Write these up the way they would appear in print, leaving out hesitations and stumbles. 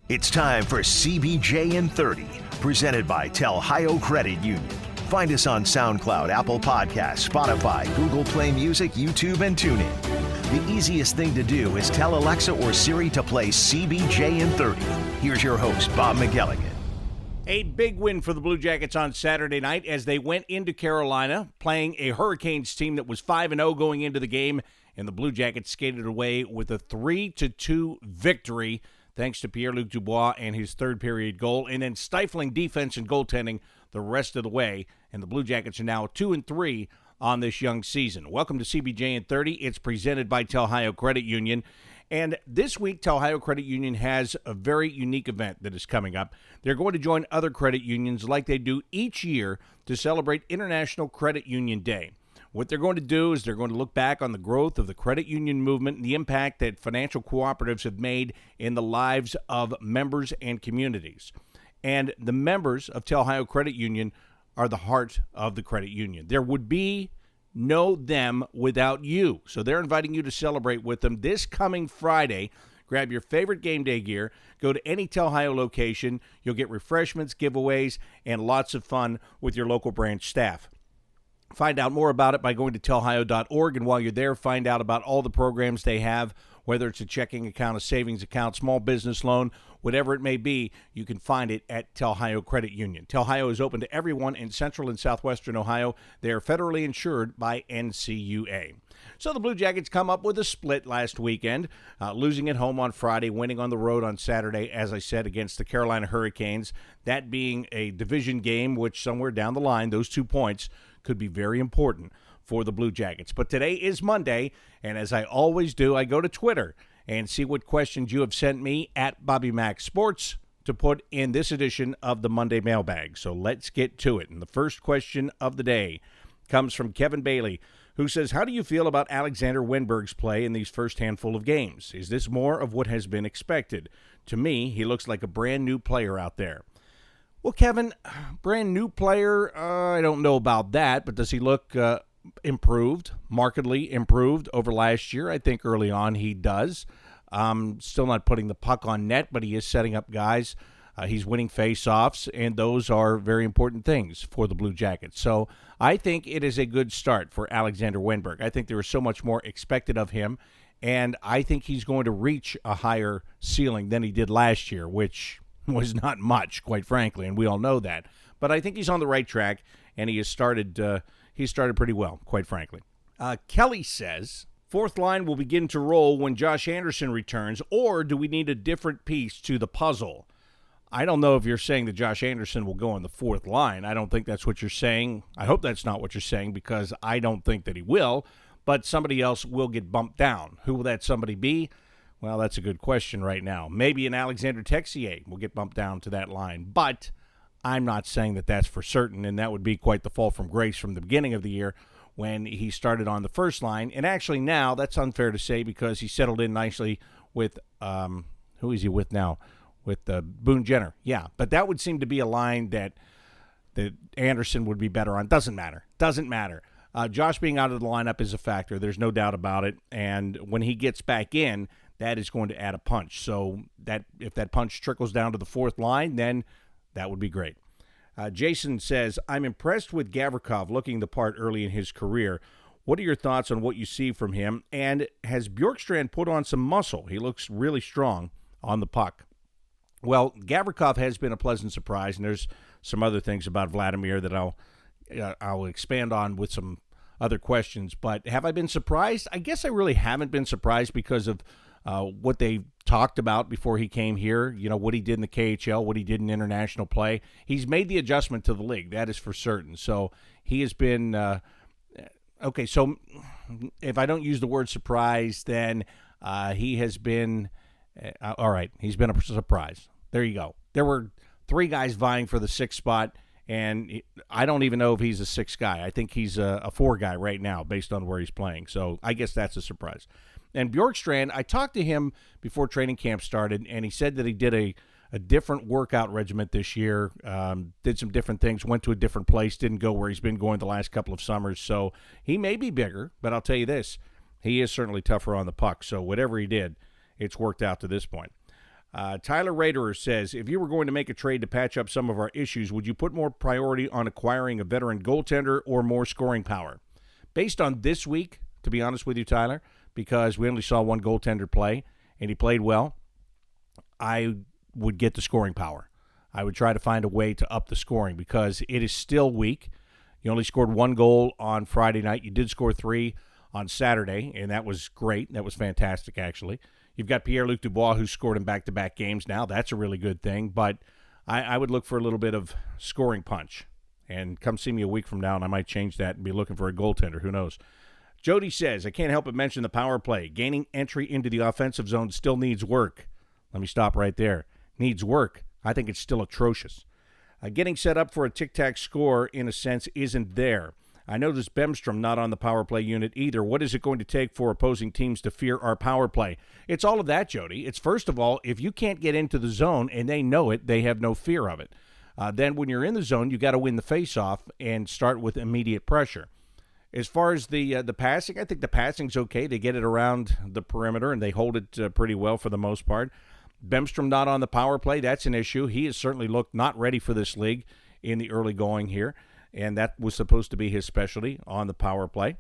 It's time for CBJ in 30, presented by Telhio Credit Union. Find us on SoundCloud, Apple Podcasts, Spotify, Google Play Music, YouTube, and TuneIn. The easiest thing to do is tell Alexa or Siri to play CBJ in 30. Here's your host, Bob McElligott. A big win for the Blue Jackets on Saturday night as they went into Carolina playing a Hurricanes team that was 5-0 going into the game, and the Blue Jackets skated away with a 3-2 victory thanks to Pierre-Luc Dubois and his third-period goal, and then stifling defense and goaltending the rest of the way. And the Blue Jackets are now 2-3 on this young season. Welcome to CBJ in 30. It's presented by Telhio Credit Union. And this week, Telhio Credit Union has a very unique event that is coming up. They're going to join other credit unions like they do each year to celebrate International Credit Union Day. What they're going to do is they're going to look back on the growth of the credit union movement and the impact that financial cooperatives have made in the lives of members and communities. And the members of Telhio Credit Union are the heart of the credit union. There would be no them without you. So they're inviting you to celebrate with them this coming Friday. Grab your favorite game day gear. Go to any Telhio location. You'll get refreshments, giveaways, and lots of fun with your local branch staff. Find out more about it by going to telhio.org, and while you're there, find out about all the programs they have, whether it's a checking account, a savings account, small business loan, whatever it may be, you can find it at Telhio Credit Union. Telhio is open to everyone in central and southwestern Ohio. They are federally insured by NCUA. So the Blue Jackets come up with a split last weekend, losing at home on Friday, winning on the road on Saturday, as I said, against the Carolina Hurricanes. That being a division game, which somewhere down the line, those 2 points could be very important for the Blue Jackets. But today is Monday, and as I always do, I go to Twitter and see what questions you have sent me at Bobby Mac Sports to put in this edition of the Monday Mailbag. So let's get to it. And the first question of the day comes from Kevin Bailey, who says, how do you feel about Alexander Wenberg's play in these first handful of games? Is this more of what has been expected? To me, he looks like a brand new player out there. Well, Kevin, brand new player, I don't know about that, but does he look improved, markedly improved over last year? I think early on he does. Still not putting the puck on net, but he is setting up guys. He's winning face-offs, and those are very important things for the Blue Jackets. So I think it is a good start for Alexander Wenberg. I think there is so much more expected of him, and I think he's going to reach a higher ceiling than he did last year, which was not much, quite frankly, and we all know that. But I think he's on the right track, and he started pretty well, quite frankly. Kelly says, fourth line will begin to roll when Josh Anderson returns, or do we need a different piece to the puzzle? I don't know if you're saying that Josh Anderson will go on the fourth line. I don't think that's what you're saying. I hope that's not what you're saying, because I don't think that he will, but somebody else will get bumped down. Who will that somebody be? Well, that's a good question right now. Maybe an Alexander Texier will get bumped down to that line, but I'm not saying that that's for certain, and that would be quite the fall from grace from the beginning of the year when he started on the first line. And actually now, that's unfair to say, because he settled in nicely with, who is he with now? With Boone Jenner. Yeah, but that would seem to be a line that Anderson would be better on. Doesn't matter. Josh being out of the lineup is a factor. There's no doubt about it. And when he gets back in, that is going to add a punch. So that if that punch trickles down to the fourth line, then that would be great. Jason says, I'm impressed with Gavrikov looking the part early in his career. What are your thoughts on what you see from him? And has Bjorkstrand put on some muscle? He looks really strong on the puck. Well, Gavrikov has been a pleasant surprise, and there's some other things about Vladimir that I'll expand on with some other questions. But have I been surprised? I guess I really haven't been surprised because of what they talked about before he came here, what he did in the KHL, what he did in international play. He's made the adjustment to the league, that is for certain. So he has been, okay, so if I don't use the word surprise, then he has been, all right, he's been a surprise. There you go. There were three guys vying for the sixth spot, and I don't even know if he's a sixth guy. I think he's a four guy right now based on where he's playing. So I guess that's a surprise. And Bjorkstrand, I talked to him before training camp started, and he said that he did a different workout regimen this year, did some different things, went to a different place, didn't go where he's been going the last couple of summers. So he may be bigger, but I'll tell you this, he is certainly tougher on the puck. So whatever he did, it's worked out to this point. Tyler Raderer says, if you were going to make a trade to patch up some of our issues, would you put more priority on acquiring a veteran goaltender or more scoring power? Based on this week, to be honest with you, Tyler, because we only saw one goaltender play, and he played well, I would get the scoring power. I would try to find a way to up the scoring because it is still weak. You only scored one goal on Friday night. You did score 3 on Saturday, and that was great. That was fantastic, actually. You've got Pierre-Luc Dubois, who's scored in back-to-back games now. That's a really good thing, but I would look for a little bit of scoring punch. And come see me a week from now, and I might change that and be looking for a goaltender. Who knows? Jody says, I can't help but mention the power play. Gaining entry into the offensive zone still needs work. Let me stop right there. Needs work. I think it's still atrocious. Getting set up for a tic-tac score, in a sense, isn't there. I noticed Bemstrom not on the power play unit either. What is it going to take for opposing teams to fear our power play? It's all of that, Jody. It's, first of all, if you can't get into the zone and they know it, they have no fear of it. Then when you're in the zone, you got to win the face-off and start with immediate pressure. As far as the passing, I think the passing's okay. They get it around the perimeter, and they hold it pretty well for the most part. Bemstrom not on the power play, that's an issue. He has certainly looked not ready for this league in the early going here, and that was supposed to be his specialty on the power play.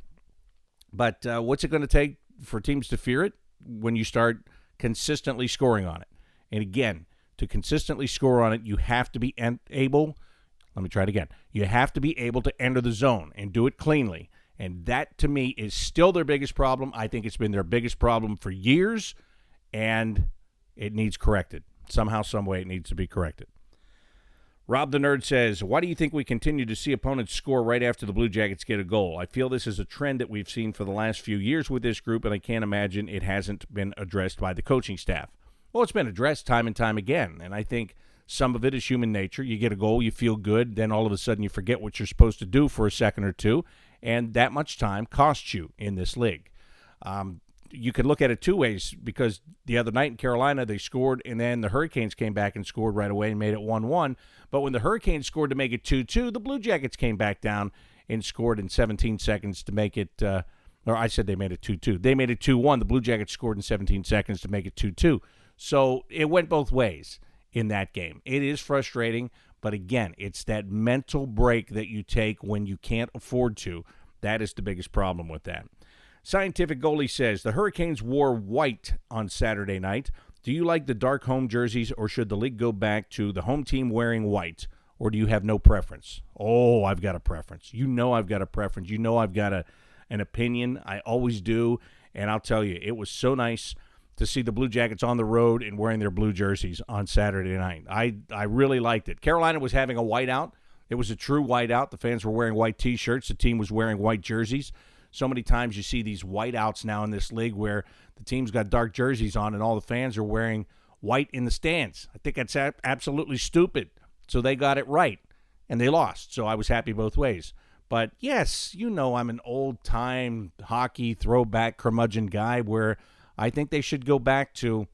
But what's it going to take for teams to fear it? When you start consistently scoring on it. And again, to consistently score on it, you have to be able, let me try it again, you have to be able to enter the zone and do it cleanly. And that, to me, is still their biggest problem. I think it's been their biggest problem for years, and it needs corrected. Somehow, some way, it needs to be corrected. Rob the Nerd says, why do you think we continue to see opponents score right after the Blue Jackets get a goal? I feel this is a trend that we've seen for the last few years with this group, and I can't imagine it hasn't been addressed by the coaching staff. Well, it's been addressed time and time again, and I think some of it is human nature. You get a goal, you feel good, then all of a sudden you forget what you're supposed to do for a second or two, and that much time costs you in this league. You could look at it two ways, because the other night in Carolina, they scored, and then the Hurricanes came back and scored right away and made it 1-1. But when the Hurricanes scored to make it 2-2, the Blue Jackets came back down and scored in 17 seconds to make it, or I said they made it 2-2. They made it 2-1. The Blue Jackets scored in 17 seconds to make it 2-2. So it went both ways in that game. It is frustrating, but again, it's that mental break that you take when you can't afford to. That is the biggest problem with that. Scientific Goalie says, the Hurricanes wore white on Saturday night. Do you like the dark home jerseys, or should the league go back to the home team wearing white, or do you have no preference? Oh, I've got a preference. You know I've got a preference. You know I've got an opinion. I always do, and I'll tell you, it was so nice to see the Blue Jackets on the road and wearing their blue jerseys on Saturday night. I really liked it. Carolina was having a whiteout. It was a true whiteout. The fans were wearing white T-shirts. The team was wearing white jerseys. So many times you see these whiteouts now in this league where the team's got dark jerseys on and all the fans are wearing white in the stands. I think that's absolutely stupid. So they got it right, and they lost. So I was happy both ways. But, yes, you know I'm an old-time hockey throwback curmudgeon guy where I think they should go back to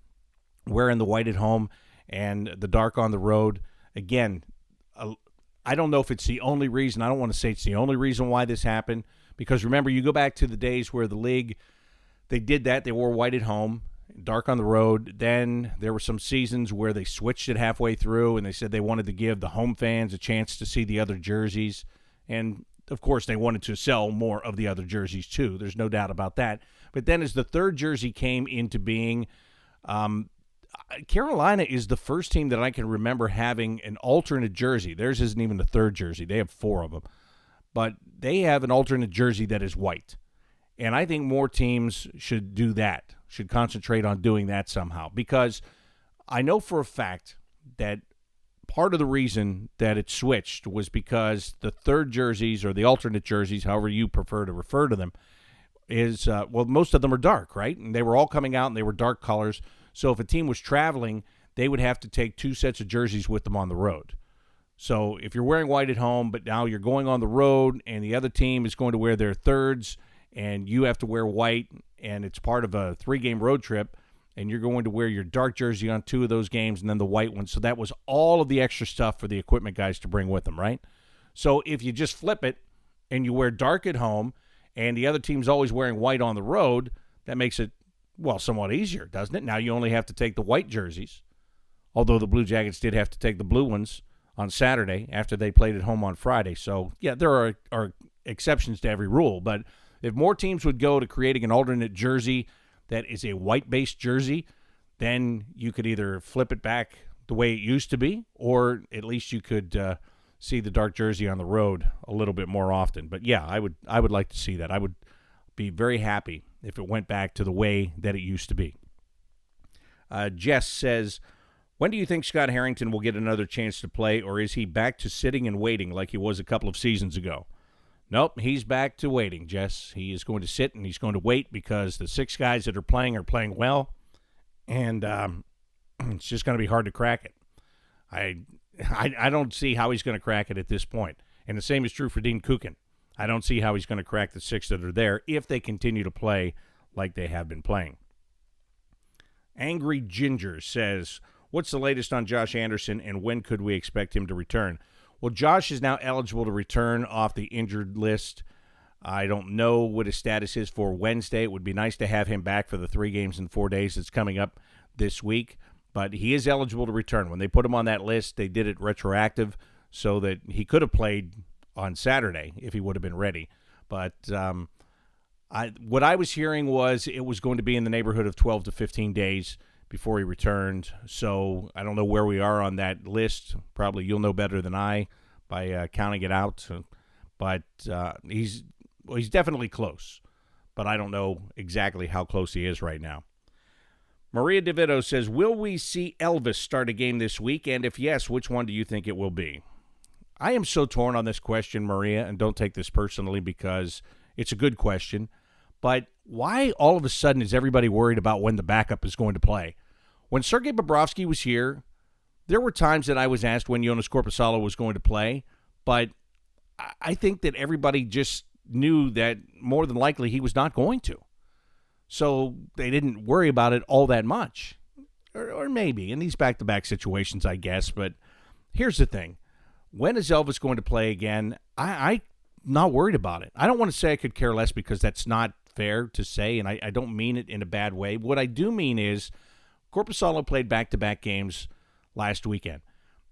wearing the white at home and the dark on the road. Again, I don't know if it's the only reason. I don't want to say it's the only reason why this happened. Because remember, you go back to the days where the league, they did that. They wore white at home, dark on the road. Then there were some seasons where they switched it halfway through, and they said they wanted to give the home fans a chance to see the other jerseys. And, of course, they wanted to sell more of the other jerseys, too. There's no doubt about that. But then as the third jersey came into being, Carolina is the first team that I can remember having an alternate jersey. Theirs isn't even the third jersey. They have 4 of them. But they have an alternate jersey that is white. And I think more teams should do that, should concentrate on doing that somehow. Because I know for a fact that part of the reason that it switched was because the third jerseys, or the alternate jerseys, however you prefer to refer to them, is, well, most of them are dark, right? And they were all coming out and they were dark colors. So if a team was traveling, they would have to take 2 sets of jerseys with them on the road. So if you're wearing white at home, but now you're going on the road and the other team is going to wear their thirds and you have to wear white, and it's part of a 3-game road trip, and you're going to wear your dark jersey on 2 of those games and then the white one. So that was all of the extra stuff for the equipment guys to bring with them, right? So if you just flip it and you wear dark at home and the other team's always wearing white on the road, that makes it, well, somewhat easier, doesn't it? Now you only have to take the white jerseys. although the Blue Jackets did have to take the Blue ones on Saturday after they played at home on Friday. So, yeah, there are exceptions to every rule. But if more teams would go to creating an alternate jersey that is a white-based jersey, then you could either flip it back the way it used to be, or at least you could see the dark jersey on the road a little bit more often. But, yeah, I would like to see that. I would be very happy if it went back to the way that it used to be. Jess says, when do you think Scott Harrington will get another chance to play, or is he back to sitting and waiting like he was a couple of seasons ago? Nope, he's back to waiting, Jess. He is going to sit and he's going to wait because the 6 guys that are playing well, and it's just going to be hard to crack it. I don't see how he's going to crack it at this point. And the same is true for Dean Kukin. I don't see how he's going to crack the 6 that are there if they continue to play like they have been playing. Angry Ginger says, what's the latest on Josh Anderson and when could we expect him to return? Well, Josh is now eligible to return off the injured list. I don't know what his status is for Wednesday. It would be nice to have him back for the 3 games in 4 days that's coming up this week. But he is eligible to return. When they put him on that list, they did it retroactive so that he could have played on Saturday if he would have been ready. But what I was hearing was it was going to be in the neighborhood of 12 to 15 days before he returned. So I don't know where we are on that list. Probably you'll know better than I by counting it out. But he's definitely close. But I don't know exactly how close he is right now. Maria DeVito says, will we see Elvis start a game this week? And if yes, which one do you think it will be? I am so torn on this question, Maria, and don't take this personally because it's a good question. But why all of a sudden is everybody worried about when the backup is going to play? When Sergei Bobrovsky was here, there were times that I was asked when Jonas Korpisalo was going to play, but I think that everybody just knew that more than likely he was not going to. So they didn't worry about it all that much. Or maybe in these back-to-back situations, I guess. But here's the thing. When is Elvis going to play again? I'm not worried about it. I don't want to say I could care less because that's not fair to say, and I don't mean it in a bad way. What I do mean is Korpisalo played back-to-back games last weekend,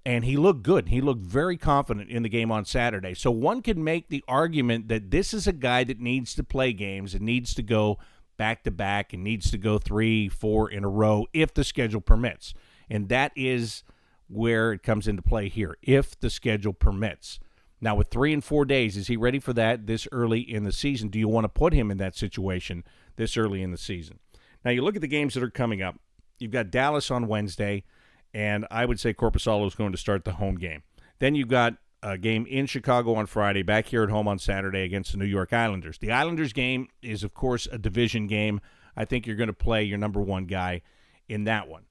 and he looked good. He looked very confident in the game on Saturday. So one could make the argument that this is a guy that needs to play games and needs to go back-to-back and needs to go 3-4 in a row if the schedule permits. And that is where it comes into play here, if the schedule permits. Now, with 3 and 4 days, is he ready for that this early in the season? Do you want to put him in that situation this early in the season? Now, you look at the games that are coming up. You've got Dallas on Wednesday, and I would say Korpisalo is going to start the home game. Then you've got a game in Chicago on Friday, back here at home on Saturday against the New York Islanders. The Islanders game is, of course, a division game. I think you're going to play your number 1 guy in that one.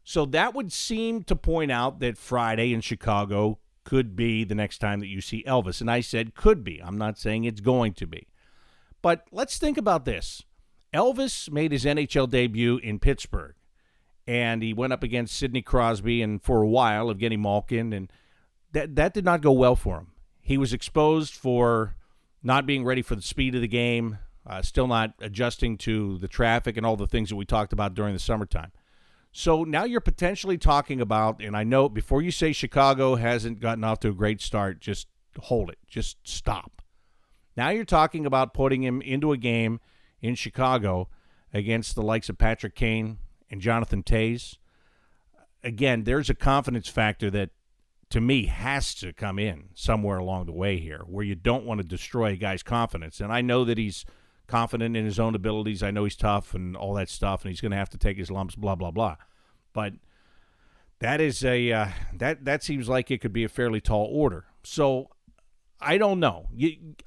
So that would seem to point out that Friday in Chicago could be the next time that you see Elvis. And I said could be. I'm not saying it's going to be. But let's think about this. Elvis made his NHL debut in Pittsburgh, and he went up against Sidney Crosby and for a while Evgeny Malkin, and that did not go well for him. He was exposed for not being ready for the speed of the game, still not adjusting to the traffic and all the things that we talked about during the summertime. So now you're potentially talking about, and I know before you say Chicago hasn't gotten off to a great start, just hold it. Just stop. Now you're talking about putting him into a game in Chicago against the likes of Patrick Kane and Jonathan Toews. Again, there's a confidence factor that, to me, has to come in somewhere along the way here where you don't want to destroy a guy's confidence. And I know that he's confident in his own abilities. I know he's tough and all that stuff, and he's going to have to take his lumps, blah, blah, blah. But that is that seems like it could be a fairly tall order. So I don't know.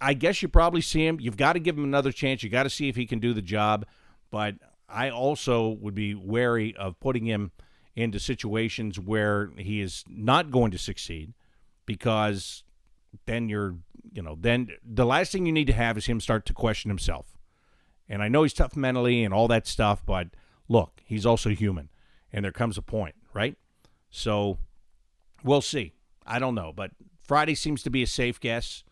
I guess you probably see him. You've got to give him another chance. You got to see if he can do the job. But I also would be wary of putting him into situations where he is not going to succeed, because then then the last thing you need to have is him start to question himself. And I know he's tough mentally and all that stuff, but look, he's also human, and there comes a point, right? So we'll see. I don't know, but Friday seems to be a safe guess,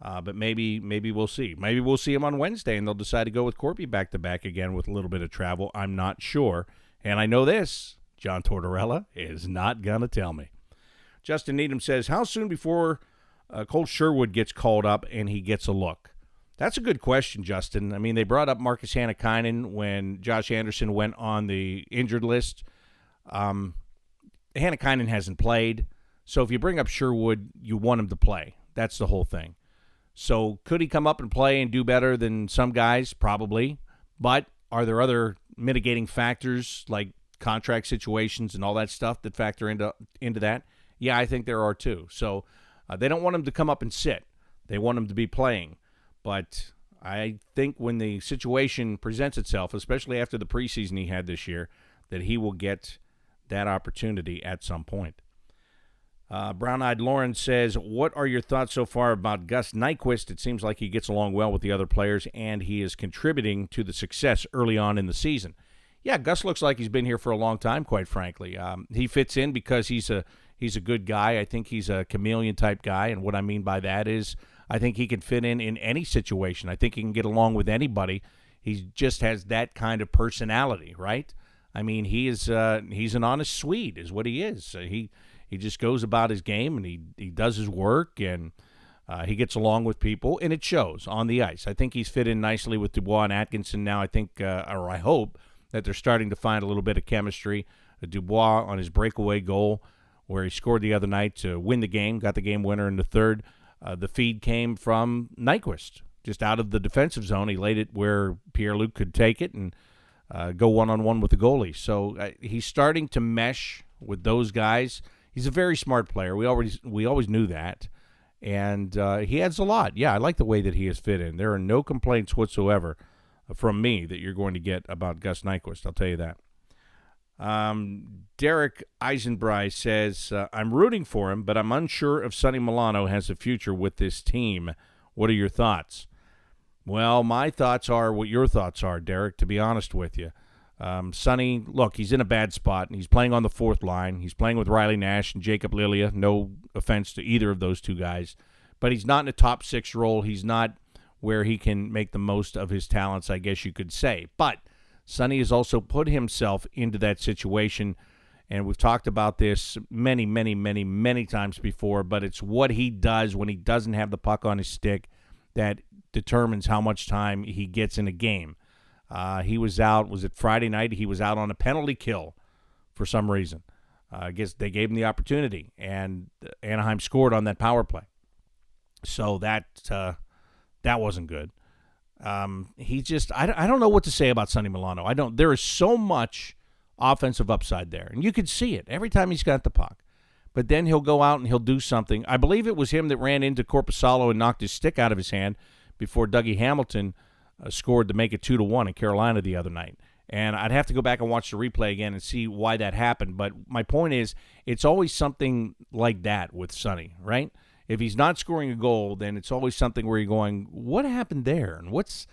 but maybe we'll see. Maybe we'll see him on Wednesday, and they'll decide to go with Corby back-to-back again with a little bit of travel. I'm not sure. And I know this. John Tortorella is not going to tell me. Justin Needham says, how soon before Cole Sherwood gets called up and he gets a look? That's a good question, Justin. I mean, they brought up Marcus Hannikainen when Josh Anderson went on the injured list. Hannikainen hasn't played, so if you bring up Sherwood, you want him to play. That's the whole thing. So could he come up and play and do better than some guys? Probably. But are there other mitigating factors like contract situations and all that stuff that factor into that? Yeah, I think there are too. So they don't want him to come up and sit. They want him to be playing. But I think when the situation presents itself, especially after the preseason he had this year, that he will get that opportunity at some point. Brown-Eyed Lauren says, what are your thoughts so far about Gus Nyquist? It seems like he gets along well with the other players, and he is contributing to the success early on in the season. Yeah, Gus looks like he's been here for a long time, quite frankly. He fits in because he's a good guy. I think he's a chameleon-type guy, and what I mean by that is I think he can fit in any situation. I think he can get along with anybody. He just has that kind of personality, right? I mean, he's an honest Swede is what he is. He just goes about his game, and he does his work, and he gets along with people, and it shows on the ice. I think he's fit in nicely with Dubois and Atkinson now. I think, or I hope, that they're starting to find a little bit of chemistry. Dubois on his breakaway goal where he scored the other night to win the game, got the game winner in the third. The feed came from Nyquist, just out of the defensive zone. He laid it where Pierre-Luc could take it and go one-on-one with the goalie. So he's starting to mesh with those guys. He's a very smart player. We always knew that. And he adds a lot. Yeah, I like the way that he has fit in. There are no complaints whatsoever from me that you're going to get about Gus Nyquist. I'll tell you that. Derek Eisenbry says, I'm rooting for him, but I'm unsure if Sonny Milano has a future with this team. What are your thoughts? Well, my thoughts are what your thoughts are, Derek, to be honest with you. Sonny, look, he's in a bad spot, and he's playing on the fourth line. He's playing with Riley Nash and Jacob Lilia. No offense to either of those two guys. But he's not in a top six role. He's not where he can make the most of his talents, I guess you could say. But Sonny has also put himself into that situation, and we've talked about this many, many, many, many times before, but it's what he does when he doesn't have the puck on his stick that determines how much time he gets in a game. He was out, was it Friday night? He was out on a penalty kill for some reason. I guess they gave him the opportunity, and Anaheim scored on that power play. So that wasn't good. He just, I don't know what to say about Sonny Milano. There is so much offensive upside there, and you could see it every time he's got the puck. But then he'll go out and he'll do something. I believe it was him that ran into Korpisalo and knocked his stick out of his hand before Dougie Hamilton scored to make it 2-1 in Carolina the other night. And I'd have to go back and watch the replay again and see why that happened. But my point is, it's always something like that with Sonny, right? If he's not scoring a goal, then it's always something where you're going, what happened there? And what's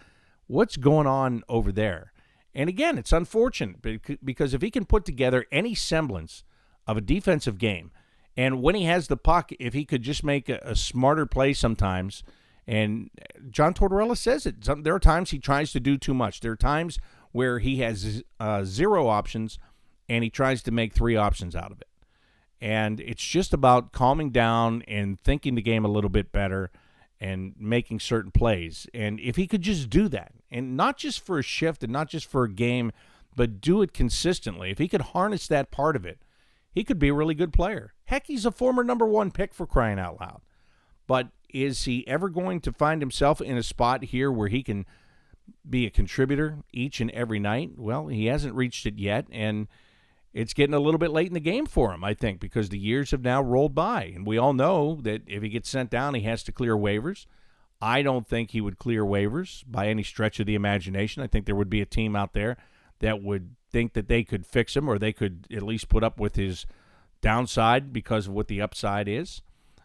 going on over there? And again, it's unfortunate because if he can put together any semblance of a defensive game, and when he has the puck, if he could just make a smarter play sometimes, and John Tortorella says it, there are times he tries to do too much. There are times where he has 0 options, and he tries to make 3 options out of it. And it's just about calming down and thinking the game a little bit better and making certain plays. And if he could just do that, and not just for a shift and not just for a game, but do it consistently, if he could harness that part of it, he could be a really good player. Heck, he's a former number 1 pick for crying out loud. But is he ever going to find himself in a spot here where he can be a contributor each and every night? Well, he hasn't reached it yet, and it's getting a little bit late in the game for him, I think, because the years have now rolled by. And we all know that if he gets sent down, he has to clear waivers. I don't think he would clear waivers by any stretch of the imagination. I think there would be a team out there that would think that they could fix him, or they could at least put up with his downside because of what the upside is.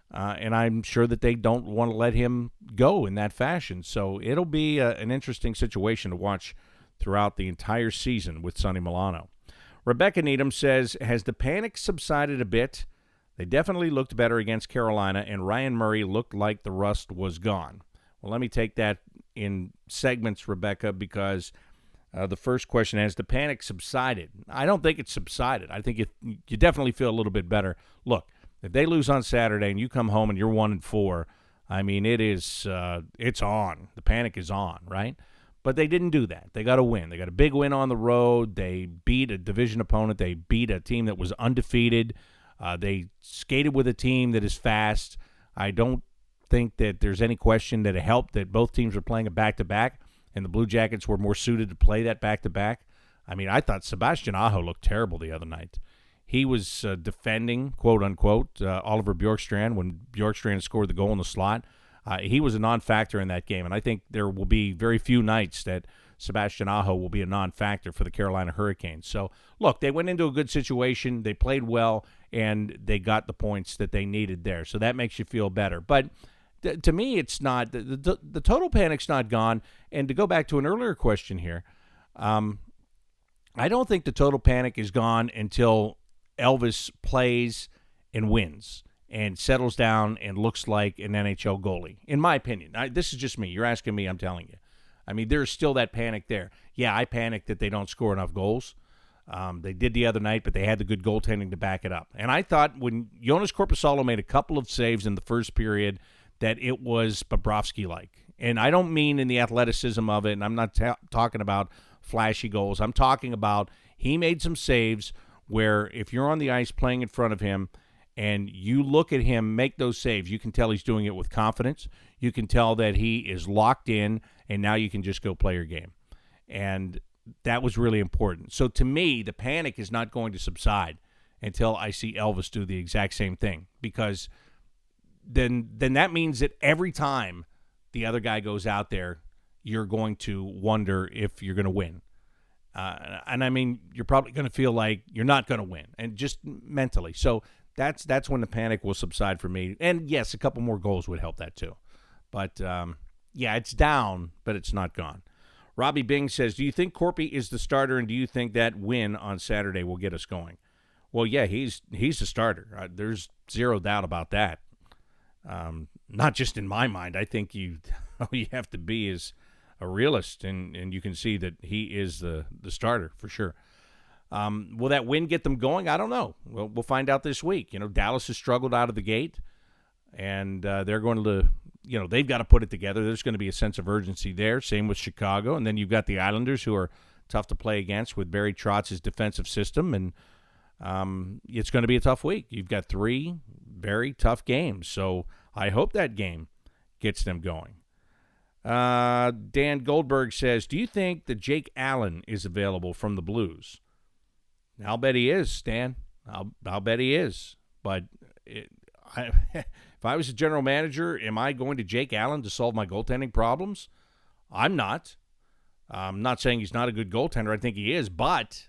And I'm sure that they don't want to let him go in that fashion. So it'll be an interesting situation to watch throughout the entire season with Sonny Milano. Rebecca Needham says, has the panic subsided a bit? They definitely looked better against Carolina, and Ryan Murray looked like the rust was gone. Well, let me take that in segments, Rebecca, because The first question, has the panic subsided? I don't think it's subsided. I think you definitely feel a little bit better. Look, if they lose on Saturday and you come home and you're 1-4, I mean, it's on. The panic is on, right? But they didn't do that. They got a win. They got a big win on the road. They beat a division opponent. They beat a team that was undefeated. They skated with a team that is fast. I don't think that there's any question that it helped that both teams were playing a back-to-back, and the Blue Jackets were more suited to play that back-to-back. I mean, I thought Sebastian Aho looked terrible the other night. He was defending, quote-unquote, Oliver Bjorkstrand when Bjorkstrand scored the goal in the slot. He was a non-factor in that game, and I think there will be very few nights that Sebastian Aho will be a non-factor for the Carolina Hurricanes. So, look, they went into a good situation. They played well, and they got the points that they needed there. So that makes you feel better. But to me, it's not. The total panic's not gone. And to go back to an earlier question here, I don't think the total panic is gone until Elvis plays and wins and settles down and looks like an NHL goalie, in my opinion. This is just me. You're asking me, I'm telling you. I mean, there's still that panic there. Yeah, I panicked that they don't score enough goals. They did the other night, but they had the good goaltending to back it up. And I thought when Jonas Korpisalo made a couple of saves in the first period that it was Bobrovsky-like. And I don't mean in the athleticism of it, and I'm not talking about flashy goals. I'm talking about he made some saves where if you're on the ice playing in front of him and you look at him make those saves, you can tell he's doing it with confidence. You can tell that he is locked in, and now you can just go play your game. And that was really important. So to me, the panic is not going to subside until I see Elvis do the exact same thing, because then that means that every time the other guy goes out there, you're going to wonder if you're going to win. And I mean, you're probably going to feel like you're not going to win, and just mentally. So that's when the panic will subside for me. And yes, a couple more goals would help that too. But yeah, it's down, but it's not gone. Robbie Bing says, do you think Corpy is the starter, and do you think that win on Saturday will get us going? Well, yeah, he's the starter. There's zero doubt about that. Not just in my mind. I think all you have to be is a realist, and you can see that he is the starter for sure. Will that win get them going? I don't know. We'll find out this week. You know, Dallas has struggled out of the gate, and they're going to, they've got to put it together. There's going to be a sense of urgency there. Same with Chicago. And then you've got the Islanders, who are tough to play against with Barry Trotz's defensive system, and it's going to be a tough week. You've got 3 very tough games, so I hope that game gets them going. Dan Goldberg says, do you think that Jake Allen is available from the Blues? I'll bet he is, Stan. I'll bet he is. But if I was a general manager, am I going to Jake Allen to solve my goaltending problems? I'm not. I'm not saying he's not a good goaltender. I think he is. But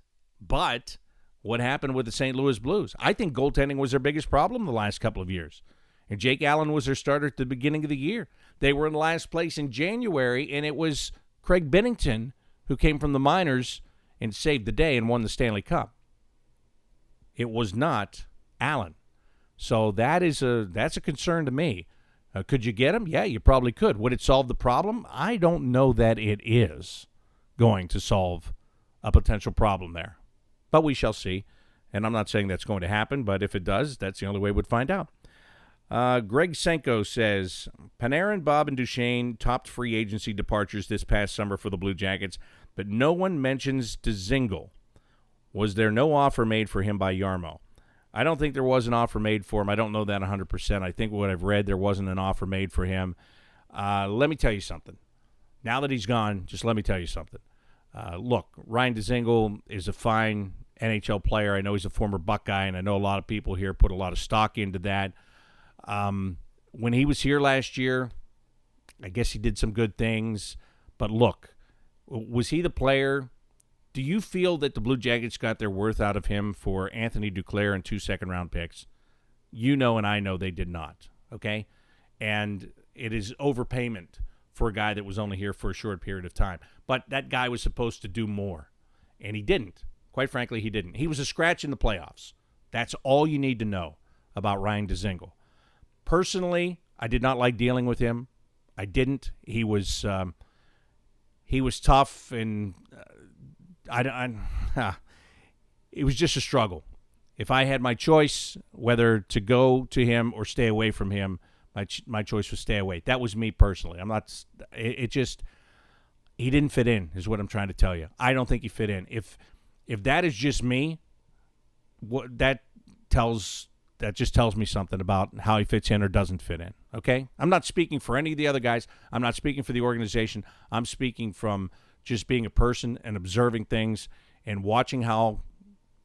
what happened with the St. Louis Blues? I think goaltending was their biggest problem the last couple of years. And Jake Allen was their starter at the beginning of the year. They were in last place in January, and it was Craig Binnington who came from the minors and saved the day and won the Stanley Cup. It was not Allen. So that's a concern to me. Could you get him? Yeah, you probably could. Would it solve the problem? I don't know that it is going to solve a potential problem there. But we shall see. And I'm not saying that's going to happen, but if it does, that's the only way we'd find out. Greg Senko says, Panarin, Bob, and Duchesne topped free agency departures this past summer for the Blue Jackets, but no one mentions Dzingel. Was there no offer made for him by Yarmo? I don't think there was an offer made for him. I don't know that 100%. I think what I've read, there wasn't an offer made for him. Let me tell you something. Now that he's gone, just let me tell you something. Look, Ryan Dzingel is a fine NHL player. I know he's a former Buckeye, and I know a lot of people here put a lot of stock into that. When he was here last year, I guess he did some good things. But look, was he the player? Do you feel that the Blue Jackets got their worth out of him for Anthony Duclair and 2 second-round picks? You know and I know they did not, okay? And it is overpayment for a guy that was only here for a short period of time. But that guy was supposed to do more, and he didn't. Quite frankly, he didn't. He was a scratch in the playoffs. That's all you need to know about Ryan Dzingel. Personally, I did not like dealing with him. I didn't. He was tough, and it was just a struggle. If I had my choice whether to go to him or stay away from him, my choice was stay away. That was me personally. He didn't fit in is what I'm trying to tell you. I don't think he fit in. If that is just me, that just tells me something about how he fits in or doesn't fit in, okay? I'm not speaking for any of the other guys. I'm not speaking for the organization. I'm speaking from just being a person and observing things and watching how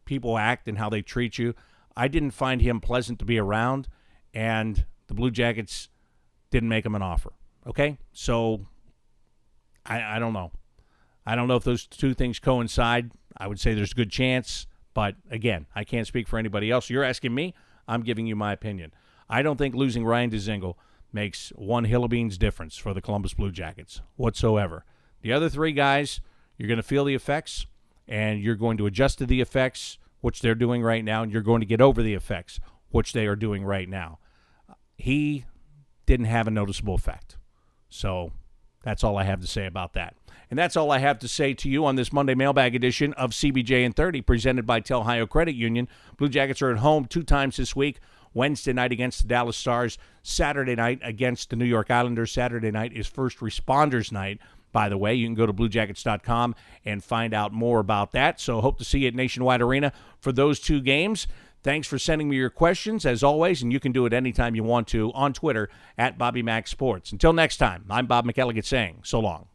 people act and how they treat you. I didn't find him pleasant to be around, and the Blue Jackets didn't make him an offer, okay? So I don't know. I don't know if those two things coincide. I would say there's a good chance, but again, I can't speak for anybody else. You're asking me. I'm giving you my opinion. I don't think losing Ryan Dzingel makes one hill of beans difference for the Columbus Blue Jackets whatsoever. The other three guys, you're going to feel the effects, and you're going to adjust to the effects, which they're doing right now, and you're going to get over the effects, which they are doing right now. He didn't have a noticeable effect. So that's all I have to say about that. And that's all I have to say to you on this Monday Mailbag edition of CBJ and 30, presented by Tel Ohio Credit Union. Blue Jackets are at home 2 times this week. Wednesday night against the Dallas Stars. Saturday night against the New York Islanders. Saturday night is First Responders Night. By the way, you can go to BlueJackets.com and find out more about that. So hope to see you at Nationwide Arena for those 2 games. Thanks for sending me your questions, as always, and you can do it anytime you want to on Twitter at Bobby Mac Sports. Until next time, I'm Bob McElligott saying so long.